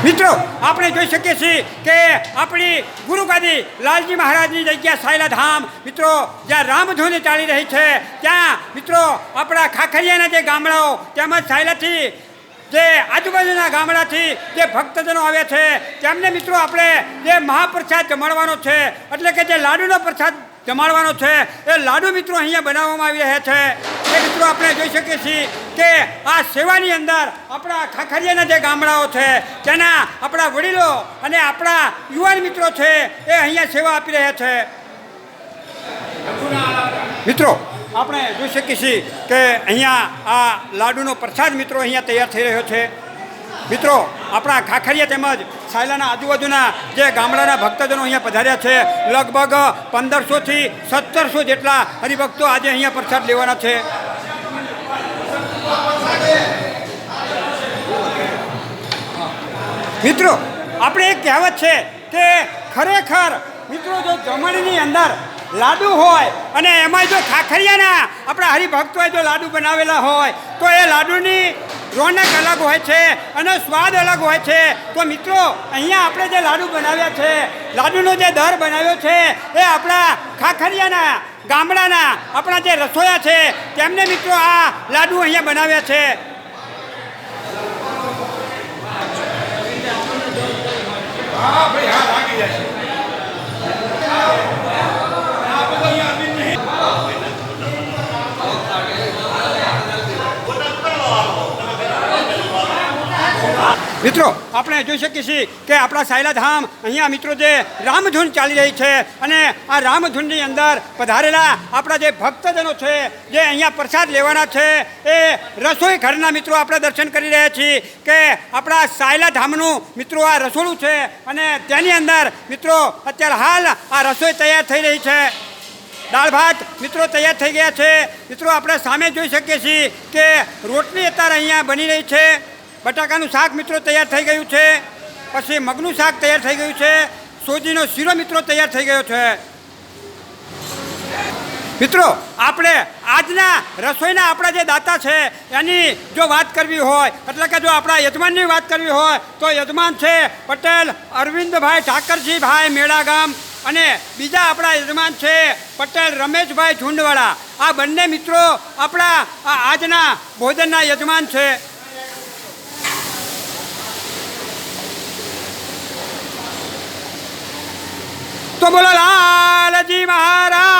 મિત્રો આપણે જોઈ શકીએ છીએ કે આપણી ગુરુગાદી લાલજી મહારાજની જગ્યા સાયલા ધામ મિત્રો જ્યાં રામધૂન ચાલી રહી છે ત્યાં મિત્રો આપણા ખાખરિયાના જે ગામડાઓ તેમજ સાયલાથી જે આજુબાજુના ગામડાથી જે ભક્તજનો આવ્યા છે તેમને મિત્રો આપણે જે મહાપ્રસાદ જમાડવાનો છે એટલે કે જે લાડુનો પ્રસાદ જમાડવાનો છે એ લાડુ મિત્રો અહીંયા બનાવવામાં આવી રહ્યા છે એ મિત્રો આપણે જોઈ શકીએ છીએ કે આ સેવાની અંદર આપણા ખાખરિયાના જે ગામડાઓ છે તેના આપણા વડીલો અને આપણા યુવાન મિત્રો છે એ અહીંયા સેવા આપી રહ્યા છે મિત્રો આપણે જોઈ શકીએ છીએ કે અહીંયા આ લાડુનો પ્રસાદ મિત્રો અહીંયા તૈયાર થઈ રહ્યો છે મિત્રો આપણા ખાખરિયા તેમજ સાયલાના આજુબાજુના જે ગામડાના ભક્તજનો અહીંયા પધાર્યા છે લગભગ 1500થી 1700 જેટલા હરિભક્તો આજે અહીંયા પ્રસાદ લેવાના છે મિત્રો આપણે એક કહેવત છે કે ખરેખર મિત્રો જો જમણની અંદર લાડુ હોય અને એમાં જો ખાખરિયાના આપણા હરિભક્તોએ જો લાડુ બનાવેલા હોય તો એ લાડુની રોનક અલગ હોય છે અને સ્વાદ અલગ હોય છે તો મિત્રો અહીંયા આપણે જે લાડુ બનાવ્યા છે લાડુનો જે દર બનાવ્યો છે એ આપણા ખાખરિયાના ગામડાના આપણા જે રસોયા છે તેમને મિત્રો આ લાડુ અહીંયા બનાવ્યા છે હા ભાઈ હા લાગી જશે મિત્રો આપણે જોઈ શકીએ છીએ કે આપણા સાયલા ધામ અહીંયા મિત્રો જે રામધૂન ચાલી રહી છે અને આ રામધૂનની અંદર પધારેલા આપણા જે ભક્તજનો છે જે અહીંયા પ્રસાદ લેવાના છે એ રસોઈ ઘરના મિત્રો આપણે દર્શન કરી રહ્યા છીએ કે આપણા સાયલા ધામનું મિત્રો આ રસોડું છે અને તેની અંદર મિત્રો અત્યારે હાલ આ રસોઈ તૈયાર થઈ રહી છે દાળ ભાત મિત્રો તૈયાર થઈ ગયા છે મિત્રો આપણે સામે જોઈ શકીએ છીએ કે રોટલી અત્યારે અહીંયા બની રહી છે બટાકાનું શાક મિત્રો તૈયાર થઈ ગયું છે પછી મગનું શાક તૈયાર થઈ ગયું છે સોજીનો શીરો મિત્રો તૈયાર થઈ ગયો છે મિત્રો આપણે આજના રસોઈના આપણા જે દાતા છે એની જો વાત કરવી હોય એટલે કે જો આપણા યજમાનની વાત કરવી હોય તો યજમાન છે પટેલ અરવિંદભાઈ ઠાકરજીભાઈ મેળાગામ અને બીજા આપણા યજમાન છે પટેલ રમેશભાઈ ઝુંડવાળા આ બંને મિત્રો આપણા આજના ભોજનના યજમાન છે તો બોલો લાલજી મહારાજ